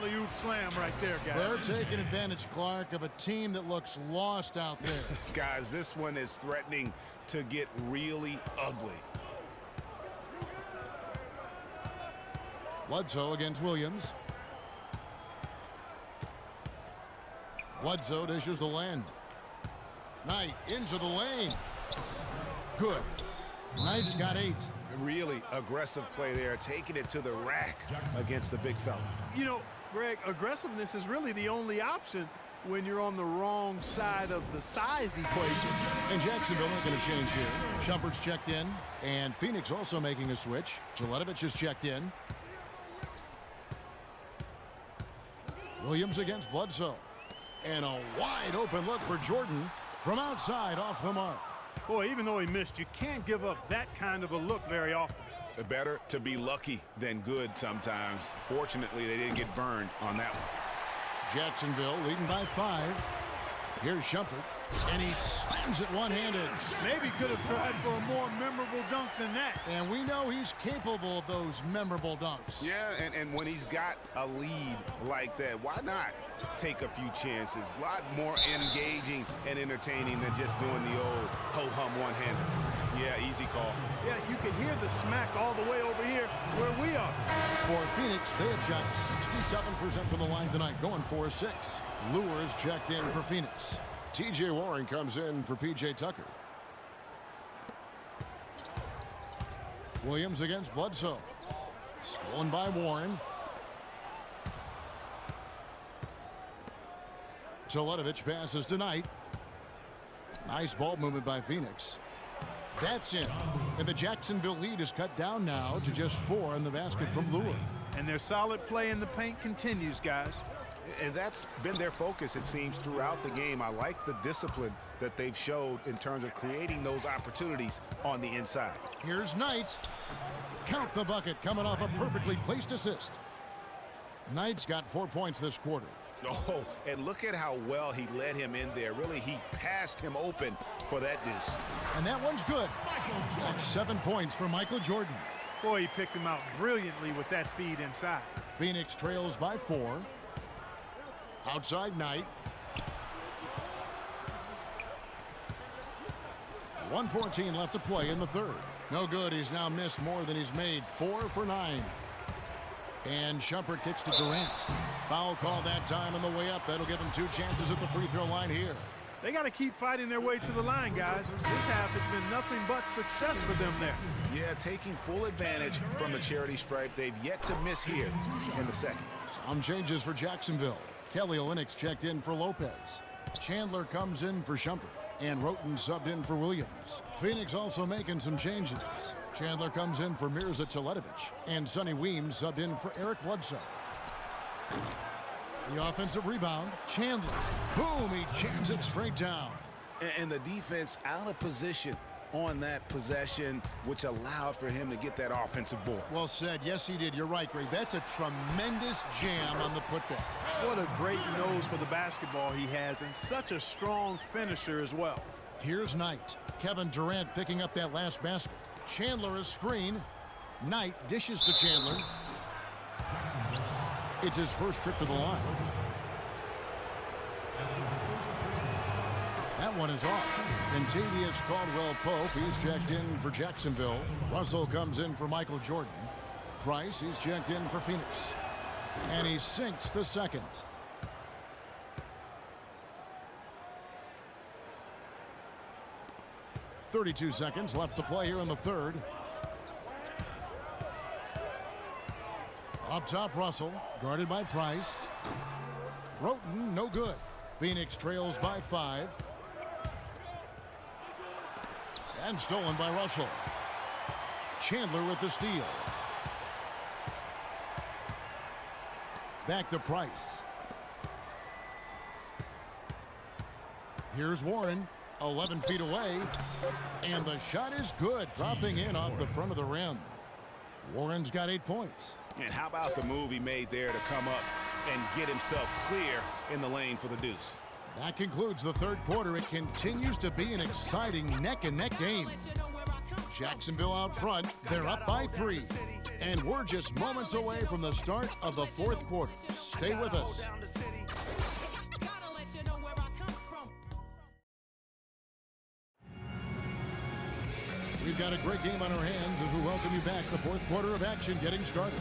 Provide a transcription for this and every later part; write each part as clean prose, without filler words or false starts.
alley-oop slam right there, guys. They're taking advantage, Clark, of a team that looks lost out there. Guys, this one is threatening to get really ugly. Bledsoe against Williams. Bledsoe dishes the lane. Knight into the lane. Good. Knight's got 8. Really aggressive play there, taking it to the rack against the big fella. You know, Greg, aggressiveness is really the only option when you're on the wrong side of the size equation. And Jacksonville is going to change here. Shumpert's checked in, and Phoenix also making a switch. Jeletovic is checked in. Williams against Bledsoe. And a wide open look for Jordan from outside off the mark. Boy, even though he missed, you can't give up that kind of a look very often. Better to be lucky than good sometimes. Fortunately, they didn't get burned on that one. Jacksonville leading by 5. Here's Shumpert, and he slams it one-handed. Maybe could have tried for a more memorable dunk than that. And we know he's capable of those memorable dunks. Yeah, and when he's got a lead like that, why not take a few chances? A lot more engaging and entertaining than just doing the old ho-hum one-hander. Yeah, easy call. Yeah, you can hear the smack all the way over here where we are. For Phoenix, they have shot 67% from the line tonight, going 4-6. Lures checked in for Phoenix. T.J. Warren comes in for P.J. Tucker. Williams against Bledsoe. Stolen by Warren. Jeletovic passes to Knight. Nice ball movement by Phoenix. That's in. And the Jacksonville lead is cut down now to just 4 in the basket from Lure. And their solid play in the paint continues, guys. And that's been their focus, it seems, throughout the game. I like the discipline that they've showed in terms of creating those opportunities on the inside. Here's Knight. Count the bucket coming off a perfectly placed assist. Knight's got 4 points this quarter. Oh, and look at how well he led him in there. Really, he passed him open for that deuce. And that one's good. That's 7 points for Michael Jordan. Boy, he picked him out brilliantly with that feed inside. Phoenix trails by 4. Outside Knight. 1:14 left to play in the third. No good. He's now missed more than he's made. 4 for 9. And Shumpert kicks to Durant. Foul call that time on the way up. That'll give him 2 chances at the free throw line here. They got to keep fighting their way to the line, guys. This half has been nothing but success for them there. Yeah, taking full advantage from the charity stripe. They've yet to miss here in the second. Some changes for Jacksonville. Kelly Olynyk's checked in for Lopez. Chandler comes in for Shumpert. And Roten subbed in for Williams. Phoenix also making some changes. Chandler comes in for Mirza Jeletovic. And Sonny Weems subbed in for Eric Bledsoe. The offensive rebound. Chandler. Boom, he jams it straight down. And the defense out of position on that possession, which allowed for him to get that offensive board. Well said. Yes, he did. You're right, Greg. That's a tremendous jam on the putback. What a great nose for the basketball he has, and such a strong finisher as well. Here's Knight. Kevin Durant picking up that last basket. Chandler is screen. Knight dishes to Chandler. It's his first trip to the line. That one is off. Contavious Caldwell-Pope, he's checked in for Jacksonville. Russell comes in for Michael Jordan. Price, he's checked in for Phoenix. And he sinks the second. .32 seconds left to play here in the third. Up top, Russell, guarded by Price. Roten, no good. Phoenix trails by 5. And stolen by Russell. Chandler with the steal. Back to Price. Here's Warren, 11 feet away. And the shot is good, dropping in off the front of the rim. Warren's got 8 points. And how about the move he made there to come up and get himself clear in the lane for the deuce? That concludes the third quarter. It continues to be an exciting neck-and-neck game. Jacksonville out front. They're up by 3. And we're just moments away from the start of the 4th quarter. Stay with us. We've got a great game on our hands as we welcome you back. The 4th quarter of action getting started.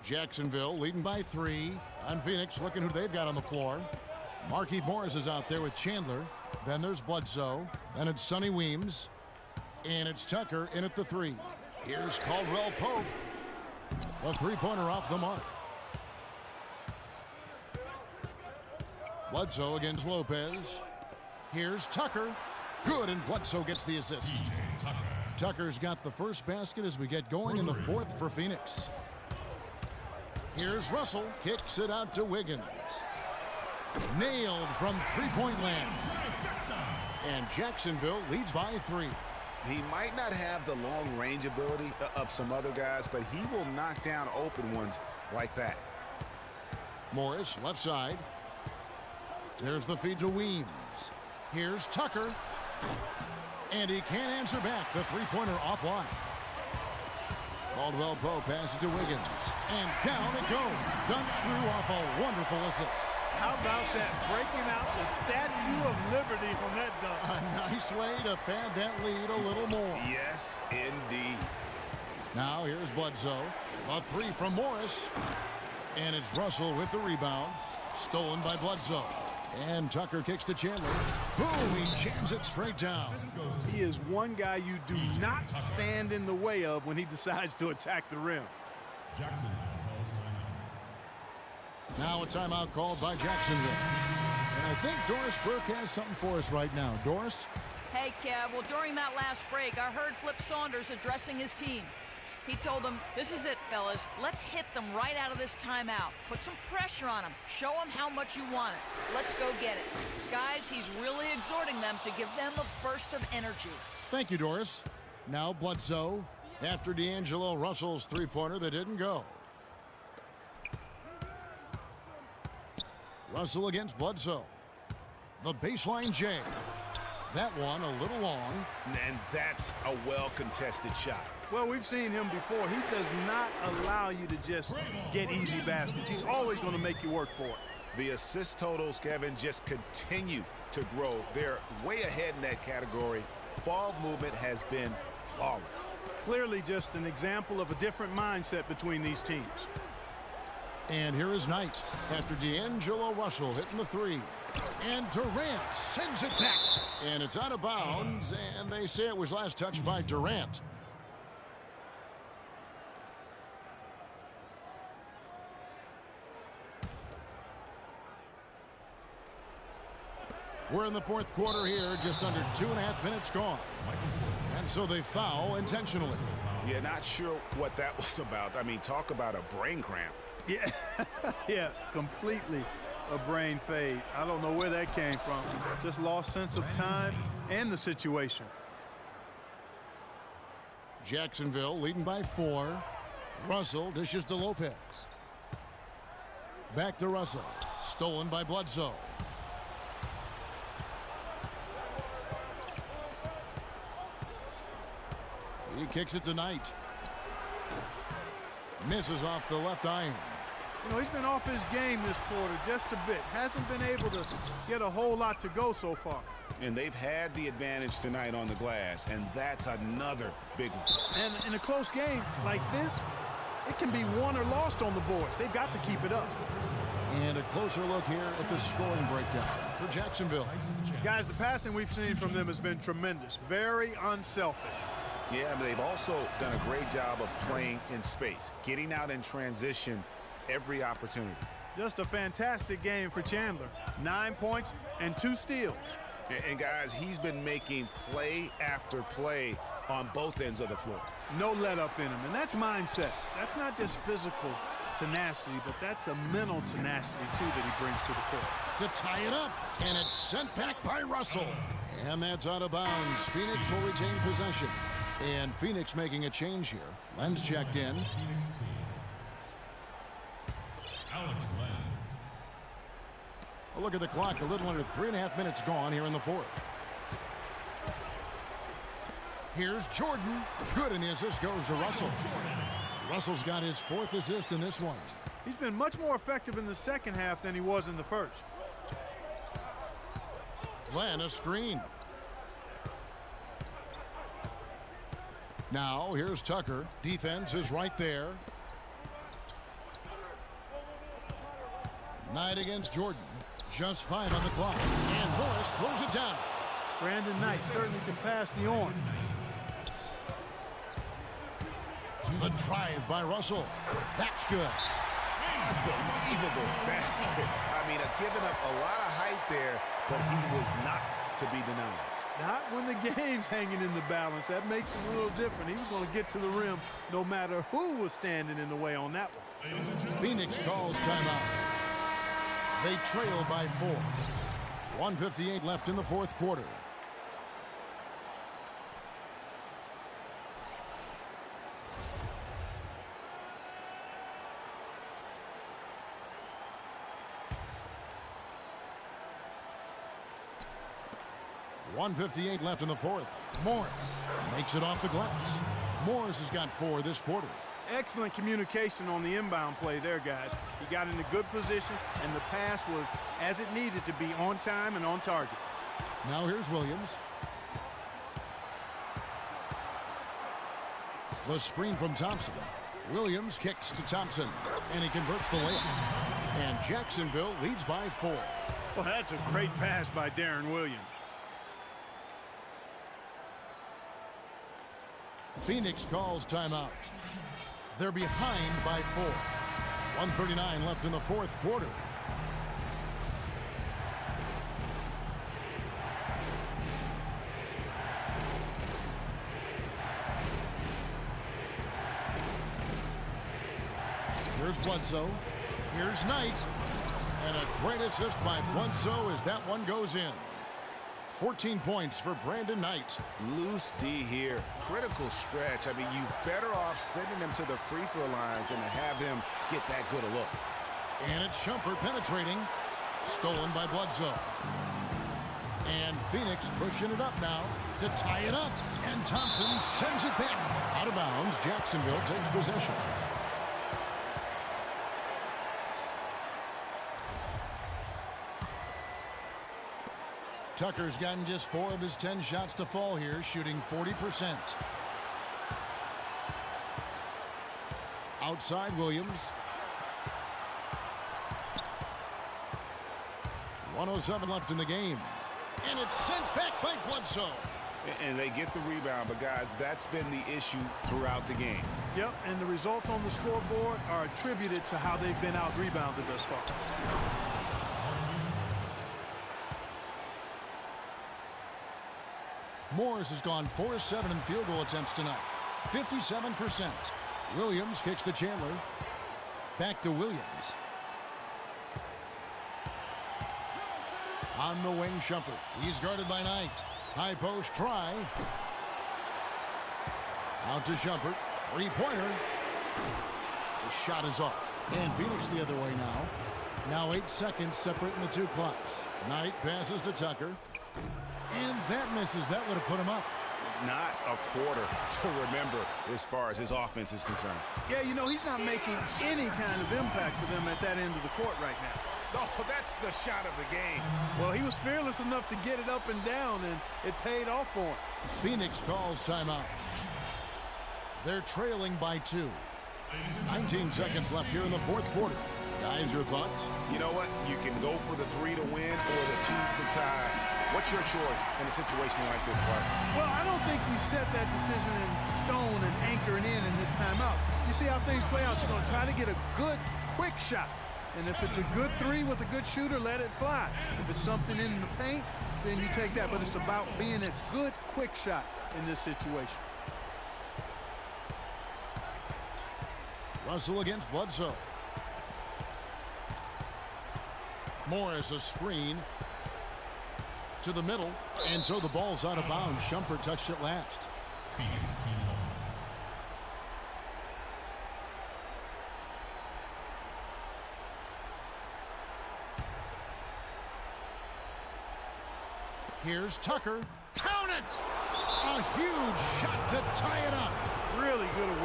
Jacksonville leading by 3 on Phoenix, looking who they've got on the floor. Markieff Morris is out there with Chandler. Then there's Bledsoe. Then it's Sonny Weems. And it's Tucker in at the 3. Here's Caldwell Pope. A 3-pointer off the mark. Bledsoe against Lopez. Here's Tucker. Good, and Bledsoe gets the assist. Tucker's got the first basket as we get going in the 4th for Phoenix. Here's Russell. Kicks it out to Wiggins. Nailed from 3-point land. And Jacksonville leads by 3. He might not have the long range ability of some other guys, but he will knock down open ones like that. Morris, left side. There's the feed to Weems. Here's Tucker. And he can't answer back. The 3-pointer offline. Caldwell Pope passes to Wiggins. And down it goes. Dunked through off a wonderful assist. How about that? Breaking out the Statue of Liberty on that dunk. A nice way to pad that lead a little more. Yes, indeed. Now here's Bledsoe. A 3 from Morris. And it's Russell with the rebound. Stolen by Bledsoe. And Tucker kicks to Chandler. Boom, he jams it straight down. He is one guy you do not stand in the way of when he decides to attack the rim. Now a timeout called by Jacksonville. And I think Doris Burke has something for us right now. Doris? Hey, Kev. Well, during that last break, I heard Flip Saunders addressing his team. He told them, this is it, fellas. Let's hit them right out of this timeout. Put some pressure on them. Show them how much you want it. Let's go get it. Guys, he's really exhorting them to give them a burst of energy. Thank you, Doris. Now Bledsoe after D'Angelo Russell's 3-pointer that didn't go. Russell against Bledsoe. The baseline J. That one a little long. And that's a well-contested shot. Well, we've seen him before. He does not allow you to just get easy baskets. He's always going to make you work for it. The assist totals, Kevin, just continue to grow. They're way ahead in that category. Ball movement has been flawless. Clearly just an example of a different mindset between these teams. And here is Knight after D'Angelo Russell hitting the 3. And Durant sends it back. And it's out of bounds, and they say it was last touched by Durant. We're in the 4th quarter here, just under 2.5 minutes gone. And so they foul intentionally. Yeah, not sure what that was about. I mean, talk about a brain cramp. Yeah, yeah, completely a brain fade. I don't know where that came from. Just lost sense of time and the situation. Jacksonville leading by 4. Russell dishes to Lopez. Back to Russell. Stolen by Bledsoe. He kicks it to Knight. Misses off the left iron. You know, he's been off his game this quarter just a bit. Hasn't been able to get a whole lot to go so far. And they've had the advantage tonight on the glass, and that's another big one. And in a close game like this, it can be won or lost on the boards. They've got to keep it up. And a closer look here at the scoring breakdown for Jacksonville. Guys, the passing we've seen from them has been tremendous. Very unselfish. Yeah, I mean, they've also done a great job of playing in space, getting out in transition every opportunity. Just a fantastic game for Chandler. 9 points and 2 steals. And guys, he's been making play after play on both ends of the floor. No let up in him, and that's mindset. That's not just physical tenacity, but that's a mental tenacity, too, that he brings to the court. To tie it up, and it's sent back by Russell. And that's out of bounds. Phoenix will retain possession. And Phoenix making a change here. Len's checked in. A look at the clock, a little under 3.5 minutes gone here in the fourth. Here's Jordan. Good, and the assist goes to Russell. Russell's got his 4th assist in this one. He's been much more effective in the second half than he was in the first. Len, a screen. Now, here's Tucker. Defense is right there. Knight against Jordan. Just 5 on the clock. And Morris throws it down. Brandon Knight certainly can pass the on. The drive by Russell. That's good. Unbelievable basket. I mean, giving up a lot of height there, but he was not to be denied. Not when the game's hanging in the balance. That makes it a little different. He was going to get to the rim no matter who was standing in the way on that one. Phoenix calls timeout. They trail by 4. 1:58 left in the fourth quarter. .158 left in the fourth. Morris makes it off the glass. Morris has got 4 this quarter. Excellent communication on the inbound play there, guys. He got in a good position, and the pass was as it needed to be, on time and on target. Now here's Williams. The screen from Thompson. Williams kicks to Thompson, and he converts the layup. And Jacksonville leads by 4. Well, that's a great pass by Darren Williams. Phoenix calls timeout. They're behind by 4. 1:39 left in the fourth quarter. Here's Bledsoe. Here's Knight. And a great assist by Bledsoe as that one goes in. 14 points for Brandon Knight. Loose D here. Critical stretch. I mean, you better off sending him to the free throw lines than to have him get that good a look. And it's Shumpert penetrating. Stolen by Bledsoe. And Phoenix pushing it up now to tie it up. And Thompson sends it back. Out of bounds, Jacksonville takes possession. Tucker's gotten just 4 of his 10 shots to fall here, shooting 40%. Outside Williams. 1:07 left in the game. And it's sent back by Bledsoe. And they get the rebound, but guys, that's been the issue throughout the game. Yep, and the results on the scoreboard are attributed to how they've been out-rebounded thus far. Morris has gone 4 of 7 in field goal attempts tonight. 57%. Williams kicks to Chandler. Back to Williams. On the wing, Shumpert. He's guarded by Knight. High post try. Out to Shumpert. 3-pointer. The shot is off. And Phoenix the other way now. Now 8 seconds separating the 2 clocks. Knight passes to Tucker. And that misses. That would have put him up. Not a quarter to remember as far as his offense is concerned. Yeah, you know, he's not making any kind of impact for them at that end of the court right now. Oh, that's the shot of the game. Well, he was fearless enough to get it up and down, and it paid off for him. Phoenix calls timeout. They're trailing by 2. 19 seconds left here in the fourth quarter. Guys, your thoughts? You know what? You can go for the 3 to win or the 2 to tie. What's your choice in a situation like this, Clark? Well, I don't think you set that decision in stone and anchoring in this timeout. You see how things play out. You're going to try to get a good, quick shot. And if it's a good 3 with a good shooter, let it fly. If it's something in the paint, then you take that. But it's about being a good, quick shot in this situation. Russell against Bledsoe. Morris a screen to the middle, and so the ball's out of bounds. Shumpert touched it last. Here's Tucker. Count it! A huge shot to tie it up. Really good awareness.